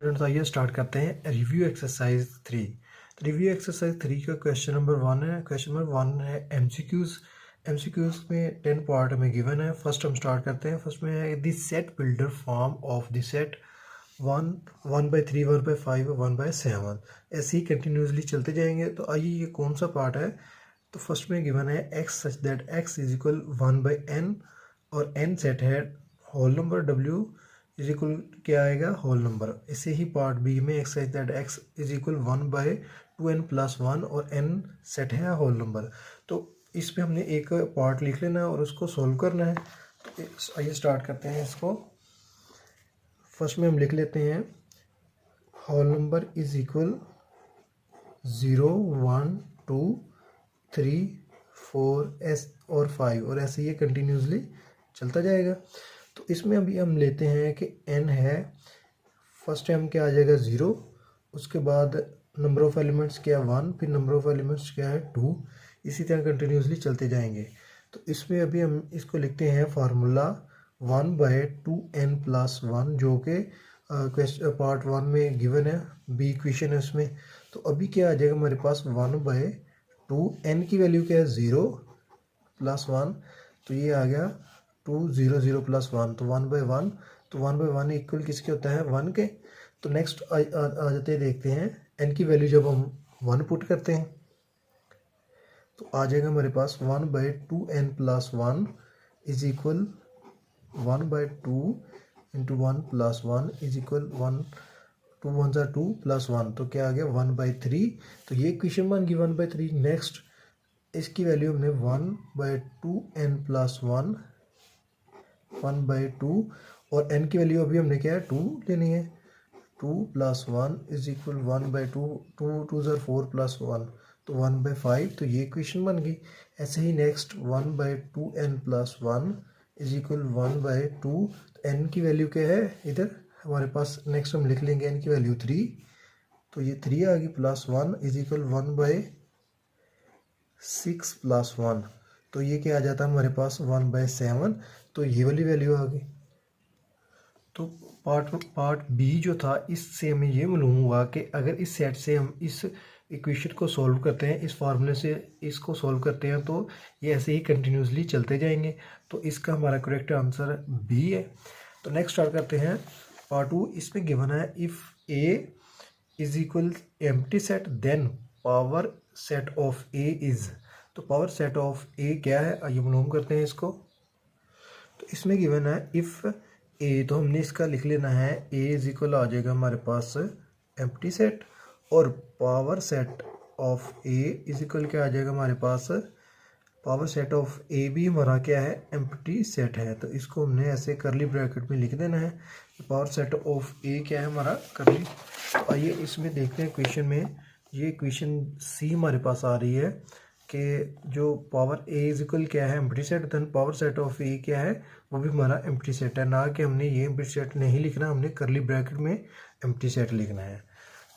Students आइए start करते हैं रिव्यू एक्सरसाइज 3। तो रिव्यू एक्सरसाइज 3 का क्वेश्चन नंबर 1 है। क्वेश्चन नंबर 1 है एमसीक्यूज में 10 पार्ट में गिवन है। फर्स्ट हम स्टार्ट करते हैं। फर्स्ट में है the set builder form of the set 1/3 1/5 1/7। ऐसे ही कंटिन्यूसली चलते जाएंगे। तो आइए ये कौन सा पार्ट है। तो फर्स्ट में गिवन है X such that X is equal 1/n और n सेट है whole number w is equal क्या आएगा होल नंबर। इसे ही पार्ट बी में exercise that X is equal 1/2n+1 और n सेट है होल नंबर। तो इसमें हमने एक पार्ट लिख लेना है और उसको सोल्व करना है। तो आइए स्टार्ट करते हैं इसको। फर्स्ट में हम लिख लेते हैं whole number is equal 0 1 2 3 4 s और 5 और ऐसे ये कंटिन्यूसली चलता जाएगा। तो इसमें अभी हम लेते हैं कि n है। फर्स्ट टाइम क्या आ जाएगा 0, उसके बाद नंबर ऑफ एलिमेंट्स क्या है 1, फिर नंबर ऑफ एलिमेंट्स क्या है 2। इसी तरह कंटिन्यूसली चलते जाएंगे। तो इसमें अभी हम इसको लिखते हैं फार्मूला 1/2n+1 जो कि पार्ट 1 में गिवन है, बी इक्वेशन है उसमें। तो अभी क्या आ जाएगा हमारे पास 1/2, n की वैल्यू क्या है 0 + 1, तो ये आ गया 2 0 0 + 1 तो 1/1। तो 1/1 इक्वल किसके होता है 1 के। तो नेक्स्ट आ जाते हैं, देखते हैं n की वैल्यू जब हम 1 पुट करते हैं तो आ जाएगा हमारे पास 1/2n+1 is equal 1/2 × 1 + 1 is equal 1 2 1 2 + 1 तो क्या आ गया 1/3। तो ये इक्वेशन बन गई 1/3। नेक्स्ट इसकी वैल्यू हमने 1/2n+1 1/2 और n की वैल्यू अभी हमने क्या है 2 लेनी है। 2 + 1 इज इक्वल 1/2 2 2 4 + 1 तो 1/5। तो ये इक्वेशन बन गई। ऐसे ही next 1/2n+1 is equal 1/2। n की वैल्यू क्या है इधर हमारे पास। नेक्स्ट हम लिख लेंगे n की वैल्यू 3, तो ये 3 आ गई +1 इज इक्वल 1/6 + 1 तो ये क्या आ जाता है हमारे पास 1/7। तो ये वाली वैल्यू आ गई। तो पार्ट बी जो था इससे हमें ये मालूम हुआ कि अगर इस सेट से हम इस इक्वेशन को सॉल्व करते हैं, इस फार्मूले से इसको सॉल्व करते हैं तो ये ऐसे ही कंटिन्यूसली चलते जाएंगे। तो इसका हमारा करेक्ट आंसर बी है। तो नेक्स्ट स्टार्ट करते हैं पार्ट 2। इसमें गिवन है if A is equal empty set then power set of A is. तो पावर सेट ऑफ ए क्या है आइए मालूम करते हैं इसको। तो इसमें गिवन है इफ़ ए, तो हमने इसका लिख लेना है ए इज इक्वल आ जाएगा हमारे पास एम्प्टी सेट और power set of A is equal क्या आ जाएगा हमारे पास पावर सेट ऑफ ए भी हमारा क्या है एम्प्टी सेट है। तो इसको हमने ऐसे करली ब्रैकेट में लिख देना है। पावर सेट ऑफ ए क्या है हमारा करली। तो आइए इसमें देखते हैं क्वेश्चन में। ये क्वेश्चन सी हमारे पास आ रही है कि जो पावर ए इज इक्वल क्या है empty set, then power set of A क्या है वो भी हमारा एम्प्टी सेट है। ना कि हमने ये एम्प्टी सेट नहीं लिखना, हमने करली ब्रैकेट में एम्प्टी सेट लिखना है।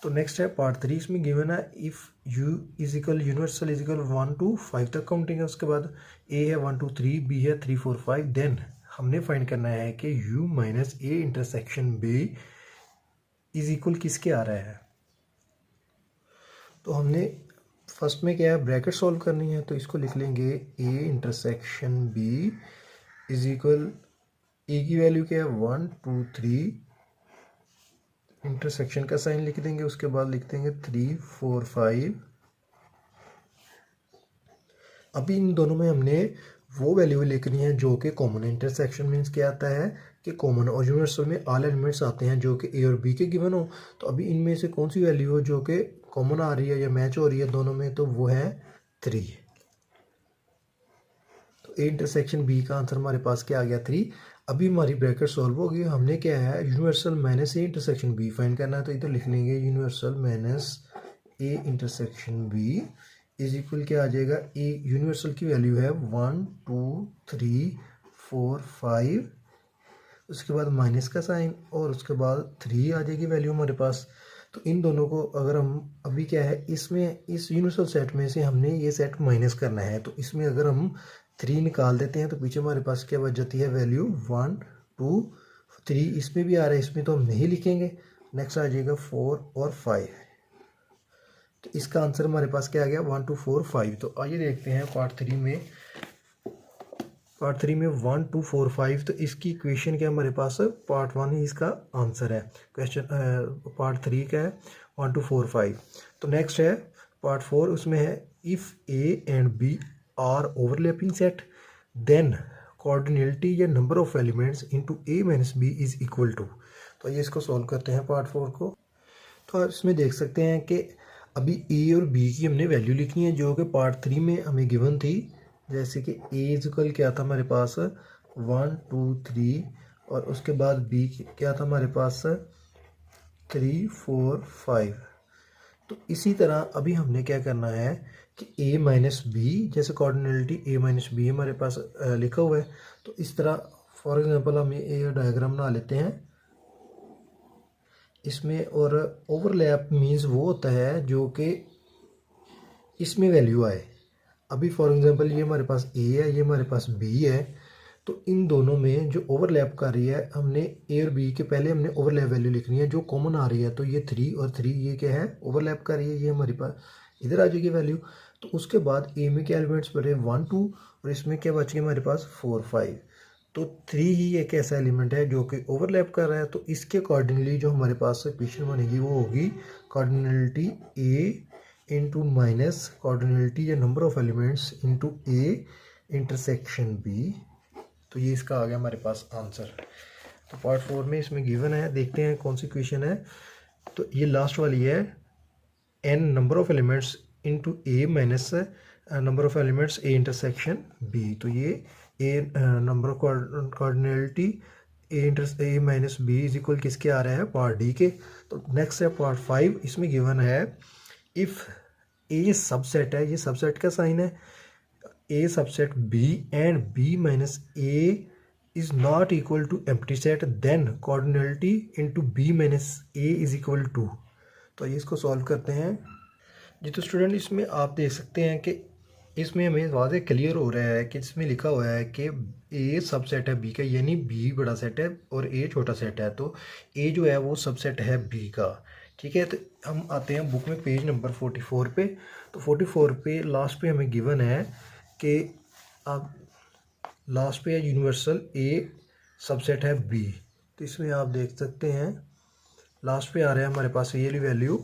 तो नेक्स्ट है पार्ट 3। इसमें गिवन है if u is equal universal is equal 1 to 5 तक काउंटिंग है। उसके बाद a है 1 2 3, b है 3 4 5। देन हमने फाइंड करना है कि u - a intersection b is equal किसके आ रहा है। तो हमने फर्स्ट में क्या है ब्रैकेट सॉल्व करनी है। तो इसको लिख लेंगे a intersection b is equal a की वैल्यू क्या है 1 2 3, इंटरसेक्शन का साइन लिख देंगे। उसके बाद लिख देंगे 3 4 5। अभी इन दोनों में हमने वो वैल्यू लिखनी है जो कि कॉमन है। इंटरसेक्शन मीन्स क्या आता है कि कॉमन और यूनिवर्सल में ऑल एलिमेंट्स आते हैं जो कि ए और बी के गिवन हो। तो अभी इनमें से कौन सी वैल्यू हो जो कि कॉमन आ रही है या मैच हो रही है दोनों में, तो वो है 3। तो ए इंटरसेक्शन बी का आंसर हमारे पास क्या आ गया 3। अभी हमारी ब्रैकेट सॉल्व होगी। हमने क्या है universal minus A intersection B find करना है। तो इधर लिख लेंगे universal minus A intersection B is equal क्या आ जाएगा। ए यूनिवर्सल की वैल्यू है 1 2 3 4 5, उसके बाद माइनस का साइन और उसके बाद 3 आ जाएगी वैल्यू हमारे पास। तो इन दोनों को अगर हम अभी क्या है इसमें इस यूनिवर्सल सेट में से हमने ये सेट माइनस करना है। तो इसमें अगर हम 3 निकाल देते हैं तो पीछे हमारे पास क्या बच जाती है वैल्यू 1 2 3। इसमें भी आ रहा है, इसमें तो हम नहीं लिखेंगे, नेक्स्ट आ जाएगा 4 और 5। तो इसका आंसर हमारे पास क्या आ गया 1 2 4 5। तो आइए देखते हैं पार्ट थ्री में 1 2 4 5। तो इसकी इक्वेशन क्या हमारे पास पार्ट 1 ही इसका आंसर है। क्वेश्चन पार्ट 3 का है 1 2 4 5। तो नेक्स्ट है पार्ट 4, उसमें है if A and B are overlapping set then cardinality या number of elements into A minus B is equal to. तो ये इसको सॉल्व करते हैं पार्ट 4 को। तो आप इसमें देख सकते हैं कि अभी ए और बी की हमने वैल्यू लिखनी है जो कि पार्ट 3 में हमें गिवन थी। जैसे कि ए इक्वल क्या था हमारे पास 1 2 3 और उसके बाद बी क्या था हमारे पास 3 4 5। तो इसी तरह अभी हमने क्या करना है कि ए माइनस बी, जैसे कॉर्डिनलिटी ए माइनस बी हमारे पास लिखा हुआ है। तो इस तरह फॉर एग्जांपल हम ये डायग्राम बना लेते हैं इसमें। और ओवरलैप मीन्स वो होता है जो कि इसमें वैल्यू आए। अभी फॉर एग्जांपल ये हमारे पास ए है, ये हमारे पास बी है। तो इन दोनों में जो ओवरलैप कर रही है, हमने ए और बी के पहले हमने ओवरलैप वैल्यू लिखनी है जो कॉमन आ रही है। तो ये 3 और 3 ये क्या है ओवरलैप कर रही है, ये हमारे पास इधर आ जाएगी वैल्यू। तो उसके बाद ए में क्या एलिमेंट्स बचे 1 2 और इसमें क्या बच गए हमारे पास 4 5। तो 3 ही एक ऐसा एलिमेंट है जो कि ओवरलैप कर रहा है। तो इसके अकॉर्डिंगली जो हमारे पास इक्वेशन बनेगी वो होगी कॉर्डिनलिटी ए इंटू माइनस कॉर्डिनलिटी या number of elements into A intersection B. तो ये इसका आ गया हमारे पास आंसर। तो पार्ट 4 में इसमें गिवन है, देखते हैं कौन सी क्वेश्चन है। तो ये लास्ट वाली है n number of elements into A minus number of elements A intersection B. तो ये A number of cardinality A minus B is equal किसके आ रहा है पार्ट डी के। तो नेक्स्ट है पार्ट 5, इसमें गिवन है इफ़ ए सबसेट है, ये सबसेट का साइन है, A subset B and B minus A is not equal to empty set then cardinality into B minus A is equal to. तो ये इसको सॉल्व करते हैं जी। तो स्टूडेंट इसमें आप देख सकते हैं कि इसमें हमें वाज़े क्लियर हो रहा है कि इसमें लिखा हुआ है कि ए सबसेट है बी का, यानी बी बड़ा सेट है और ए छोटा सेट है। तो ए जो है वो सबसेट है बी का, ठीक है। तो हम आते हैं बुक में पेज नंबर 44 पे। तो 44 पे लास्ट पे हमें गिवन है कि अब लास्ट पे है यूनिवर्सल ए सबसेट है बी। तो इसमें आप देख सकते हैं लास्ट पे आ रहा है हमारे पास ये वाली वैल्यू।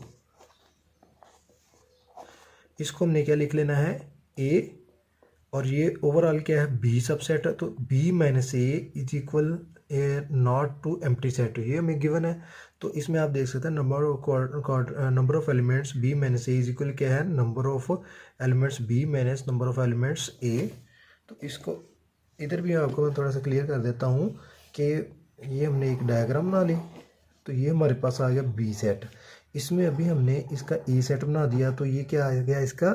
इसको हमने क्या लिख लेना है ए, और ये ओवरऑल क्या है बी सबसेट है। तो B minus A is equal not to empty set, ये हमें गिवन है। तो इसमें आप देख सकते हैं number of elements B minus A is equal क्या है number of elements B minus number of elements A. तो इसको इधर भी आपको मैं थोड़ा सा क्लियर कर देता हूँ कि ये हमने एक डायग्राम बना ली। तो ये हमारे पास आ गया बी सेट, इसमें अभी हमने इसका ए सेट बना दिया। तो ये क्या आ गया इसका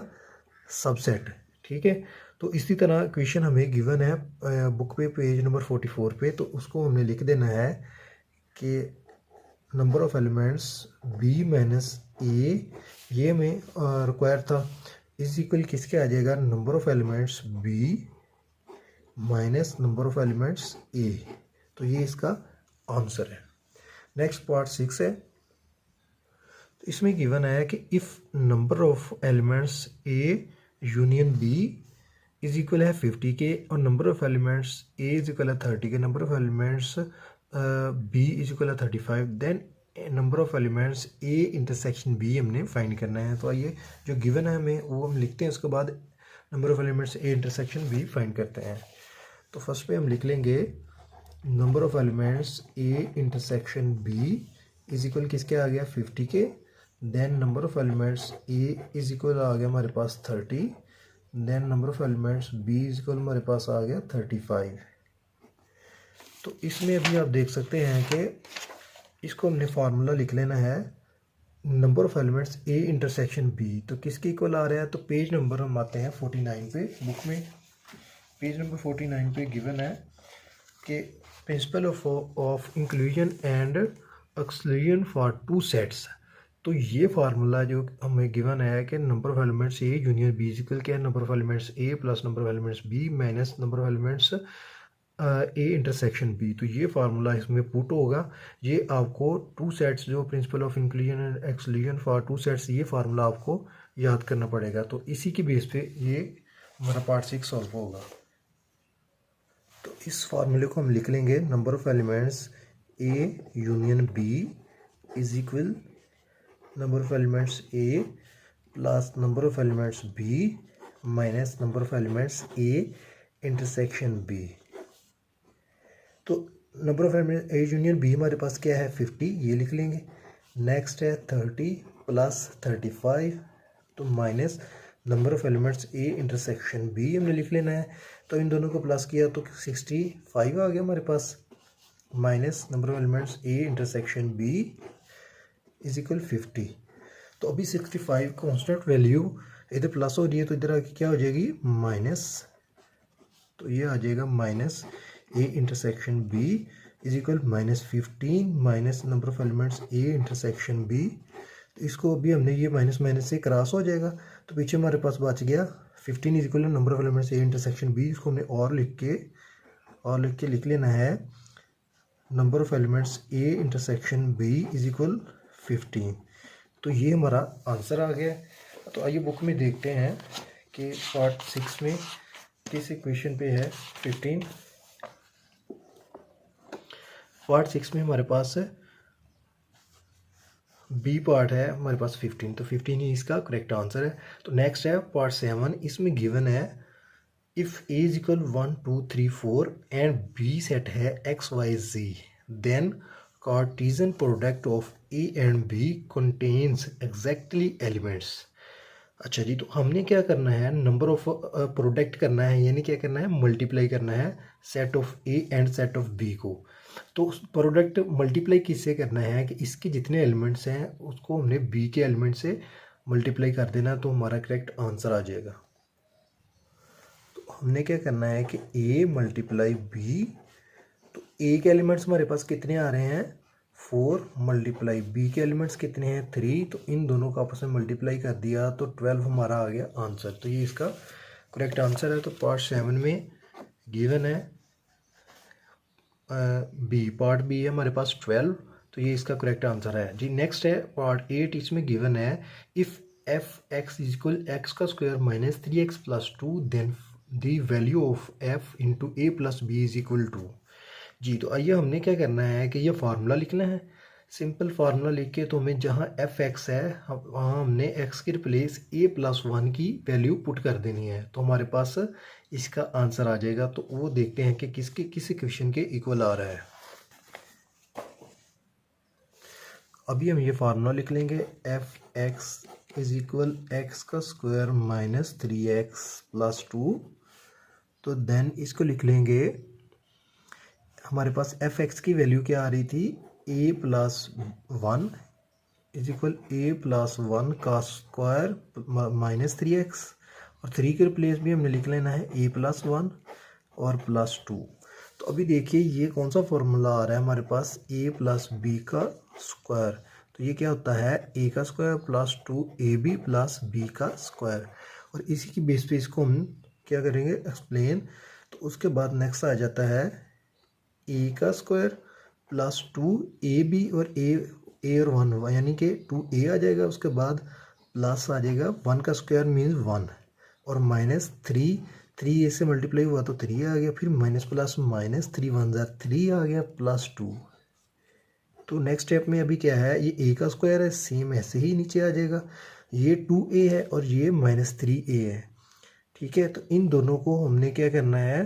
सबसेट, ठीक है। तो इसी तरह क्वेश्चन हमें गिवन है बुक पे पेज नंबर 44 पे। तो उसको हमने लिख देना है कि number of elements B minus A, ये हमें रिक्वायर था, इज इक्वल किसके आ जाएगा number of elements B minus number of elements A. तो ये इसका आंसर है। नेक्स्ट पार्ट 6 है। तो इसमें गिवन है कि if number of elements A union B is equal है 50 के और number of elements A is equal है 30 के, number of elements B is equal है 35, then number of elements A intersection B हमने फाइंड करना है। तो आइए जो गिवन है हमें वो हम लिखते हैं, उसके बाद number of elements A intersection B find करते हैं। तो फर्स्ट पे हम लिख लेंगे number of elements A intersection B is equal किसके आ गया 50 के, then number of elements A is equal आ गया हमारे पास 30, then number of elements B is equal हमारे पास आ गया 35। तो इसमें अभी आप देख सकते हैं कि इसको हमने फार्मूला लिख लेना है number of elements A intersection B. तो किसके इक्वल आ रहा है, तो पेज नंबर हम आते हैं 49 पे बुक में। पेज नंबर 49 पे गिवन है कि principle of inclusion and exclusion for two sets. तो ये फार्मूला जो हमें गिवन है कि number of elements A union B equal क्या है number of elements A plus number of elements B minus number of elements A intersection B, तो ये फार्मूला इसमें पुट होगा। ये आपको टू सेट्स जो principle of inclusion and exclusion for two sets, ये फार्मूला आपको याद करना पड़ेगा। तो इसी की बेस पे ये हमारा पार्ट 6 सॉल्व होगा। तो इस फार्मूले को हम लिख लेंगे, number of elements A union B is equal number of elements A plus number of elements B minus number of elements A intersection B. तो number of elements A union B हमारे पास क्या है 50, ये लिख लेंगे। नेक्स्ट है 30 plus 35, तो minus number of elements A intersection B हमने लिख लेना है। तो इन दोनों को प्लस किया तो 65 आ गया हमारे पास, minus number of elements A intersection B is equal 50। तो अभी 65 कॉन्स्टेंट वैल्यू इधर प्लस हो रही है, तो इधर आके क्या हो जाएगी माइनस, तो ये आ जाएगा minus A intersection B is equal -15 minus number of elements A intersection B. तो इसको अभी हमने ये माइनस माइनस से क्रॉस हो जाएगा, तो पीछे हमारे पास बच गया 15 is equal number of elements A intersection B. इसको हमने और लिख के लिख लेना है number of elements A intersection B is equal 15। तो ये हमारा आंसर आ गया। तो आइए बुक में देखते हैं कि पार्ट 6 में किस इक्वेशन पे है 15। पार्ट 6 में हमारे पास बी पार्ट है हमारे पास 15, तो 15 ही इसका करेक्ट आंसर है। तो नेक्स्ट है पार्ट 7, इसमें गिवन है if A is equal 1 2 3 4 and B set है X Y Z, then cartesian product of A and B contains exactly elements. अच्छा जी, तो हमने क्या करना है, नंबर ऑफ प्रोडक्ट करना है, यानी क्या करना है, मल्टीप्लाई करना है set of A and set of B को। तो प्रोडक्ट मल्टीप्लाई किससे करना है कि इसके जितने एलिमेंट्स हैं उसको हमने बी के एलिमेंट से मल्टीप्लाई कर देना, तो हमारा करेक्ट आंसर आ जाएगा। तो हमने क्या करना है कि ए मल्टीप्लाई बी, तो ए के एलिमेंट्स हमारे पास कितने आ रहे हैं 4 मल्टीप्लाई बी के एलिमेंट्स कितने हैं 3, तो इन दोनों को आपस में मल्टीप्लाई कर दिया तो 12 हमारा आ गया आंसर। तो ये इसका करेक्ट आंसर है। तो पार्ट 7 में गिवन है बी, पार्ट बी है हमारे पास 12, तो ये इसका करेक्ट आंसर है जी। नेक्स्ट है पार्ट 8, इसमें गिवन है if F X is equal X का square minus 3x plus 2 then the value of F into A plus B is equal to जी। तो आइए हमने क्या करना है कि ये फार्मूला लिखना है, सिंपल फार्मूला लिख के तो हमें जहाँ एफ एक्स है वहाँ हमने एक्स के रिप्लेस ए प्लस 1 की वैल्यू पुट कर देनी है, तो हमारे पास इसका आंसर आ जाएगा। तो वो देखते हैं कि किस इक्वेशन के इक्वल आ रहा है। अभी हम ये फार्मूला लिख लेंगे, F X is equal X का स्क्वायर माइनस 3x प्लस 2, तो देन इसको लिख लेंगे, हमारे पास एफ एक्स की वैल्यू क्या आ रही थी A plus 1 is equal A plus 1 का स्क्वायर माइनस 3x, और 3 के रिप्लेस भी हमने लिख लेना है ए प्लस 1 और प्लस 2। तो अभी देखिए ये कौन सा फॉर्मूला आ रहा है हमारे पास, ए प्लस बी का स्क्वायर, तो ये क्या होता है ए का square plus 2 A B plus B का स्क्वायर, और इसी की बेस पे इसको हम क्या करेंगे एक्सप्लेन। तो उसके बाद नेक्स्ट आ जाता है ए का स्क्वायर प्लस 2 ए बी और ए और 1 यानी कि 2a आ जाएगा, उसके बाद प्लस आ जाएगा 1 का स्क्वायर मीन्स 1 और माइनस 3 से मल्टीप्लाई हुआ तो 3 आ गया, फिर माइनस प्लस माइनस 3 1 3 आ गया प्लस 2। तो नेक्स्ट स्टेप में अभी क्या है, ये a का स्क्वायर है सेम ऐसे ही नीचे आ जाएगा, ये 2a है और ये माइनस 3a है, ठीक है। तो इन दोनों को हमने क्या करना है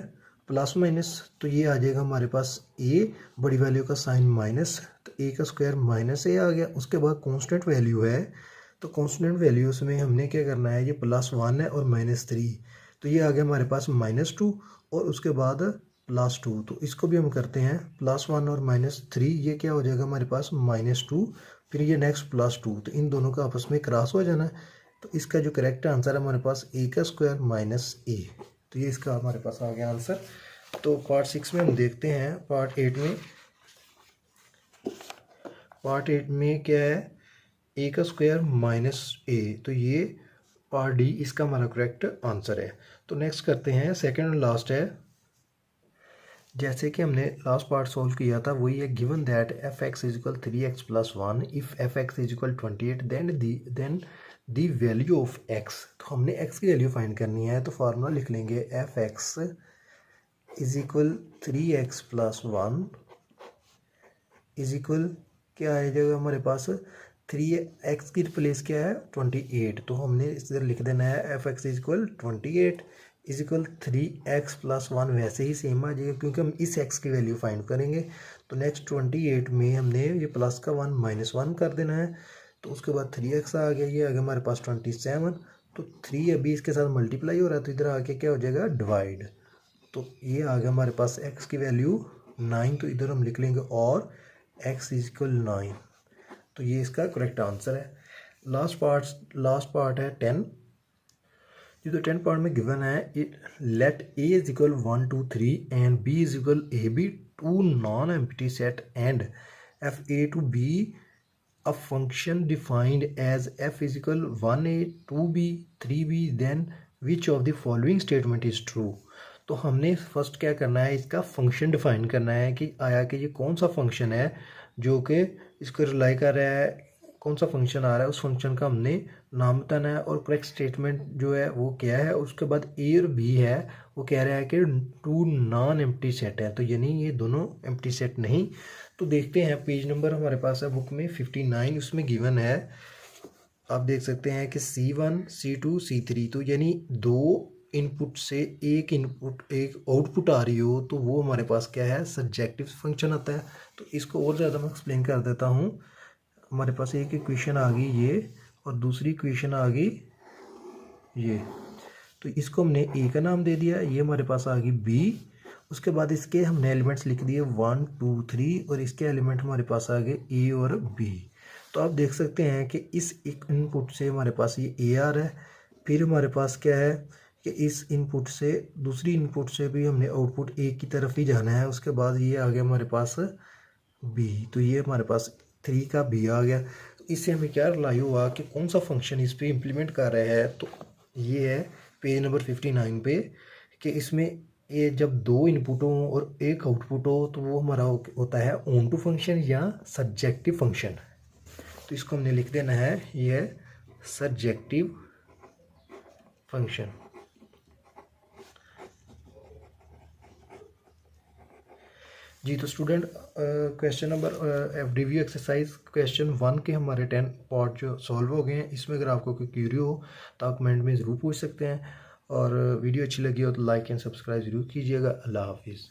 प्लस माइनस, तो ये आ जाएगा हमारे पास a बड़ी वैल्यू का साइन माइनस, तो a का स्क्वायर माइनस a आ गया। उसके बाद कांस्टेंट वैल्यू है, तो कांस्टेंट वैल्यूज में हमने क्या करना है, ये प्लस 1 है और माइनस 3, तो ये आ गया हमारे पास माइनस 2 और उसके बाद प्लस 2। तो इसको भी हम करते हैं प्लस 1 और माइनस 3, ये क्या हो जाएगा हमारे पास माइनस 2, फिर ये नेक्स्ट प्लस 2, तो इन दोनों का आपस में क्रॉस हो जाना है। तो इसका जो करेक्ट आंसर है हमारे पास a का स्क्वायर माइनस a, तो ये इसका हमारे पास आ गया आंसर। तो पार्ट 6 में हम देखते हैं पार्ट 8 में क्या है a का स्क्वायर माइनस a, तो ये पार्ट डी इसका हमारा करेक्ट आंसर है। तो नेक्स्ट करते हैं सेकंड और लास्ट है जैसे कि हमने लास्ट पार्ट सॉल्व किया था वही है, given that F X is equal 3x+1, if F X is equal 28 then the value of X. तो हमने एक्स की वैल्यू फाइंड करनी है, तो फार्मूला लिख लेंगे F X is equal 3x+1 is equal क्या आ जाएगा हमारे पास, 3x की रिप्लेस क्या है 28, तो हमने इधर लिख देना है F X is equal 28 is equal 3x+1, वैसे ही सेम आ जाएगा क्योंकि हम इस x की वैल्यू फाइंड करेंगे। तो नेक्स्ट 28 में हमने ये प्लस का 1 -1 कर देना है, तो उसके बाद 3x आ गया, ये आ गया हमारे पास 27, तो 3 अभी इसके साथ मल्टीप्लाई हो रहा है तो इधर आके क्या हो जाएगा डिवाइड, तो ये आ गया हमारे पास x की वैल्यू 9, तो इधर हम लिख लेंगे और x इज इक्वल 9, तो ये इसका करेक्ट आंसर है। लास्ट पार्ट है 10। ये तो 10 पार्ट में गिवन है, it let a is equal 1 2 3 and b is equal A B two non empty set and F A to B a function defined as f is equal 1a 2b 3b, then which of the following statement is true. तो हमने first क्या करना है, इसका function define करना है कि आया कि ये कौन सा फंक्शन है जो कि इसको रिलाई कर रहा है, कौन सा फंक्शन आ रहा है उस फंक्शन का हमने नाम बताना है, और करेक्ट स्टेटमेंट जो है वो क्या है। उसके बाद ए और बी है वो कह रहा है कि टू नॉन एम्प्टी सेट है, तो यानी ये दोनों एम्प्टी सेट नहीं। तो देखते हैं पेज नंबर हमारे पास है बुक में 59, उसमें गिवन है, आप देख सकते हैं कि C1 C2 C3, तो यानी दो इनपुट से एक आउटपुट आ रही हो तो वो हमारे पास क्या है, सब्जेक्टिव फंक्शन आता है। तो इसको और ज़्यादा मैं एक्सप्लेन कर देता हूँ। हमारे पास एक इक्वेशन आ गई ये और दूसरी इक्वेशन आ गई ये, तो इसको हमने ए का नाम दे दिया, ये हमारे पास आ गई बी। उसके बाद इसके हमने एलिमेंट्स लिख दिए 1 2 3 और इसके एलिमेंट हमारे पास आ गए ए और बी। तो आप देख सकते हैं कि इस एक इनपुट से हमारे पास ये ए आ रहा है, फिर हमारे पास क्या है कि इस इनपुट से दूसरी इनपुट से भी हमने आउटपुट ए की तरफ ही जाना है। उसके बाद ये आ गया हमारे पास बी, तो ये हमारे पास 3 का बी आ गया। तो इससे हमें क्या रिलाई हुआ कि कौन सा फंक्शन इस पर इम्प्लीमेंट कर रहा है, तो ये है पेज नंबर 59 पे कि इसमें ये जब दो इनपुट हो और एक आउटपुट हो तो वो हमारा होता है ऑन टू फंक्शन या सब्जेक्टिव फंक्शन। तो इसको हमने लिख देना है, ये है सब्जेक्टिव फंक्शन। जी तो student question number review exercise question 1 के हमारे 10 पार्ट जो सॉल्व हो गए हैं। इसमें अगर आपको कोई क्यूरी हो तो आप कमेंट में ज़रूर पूछ सकते हैं, और वीडियो अच्छी लगी हो तो लाइक एंड सब्सक्राइब ज़रूर कीजिएगा। अल्लाह हाफिज़।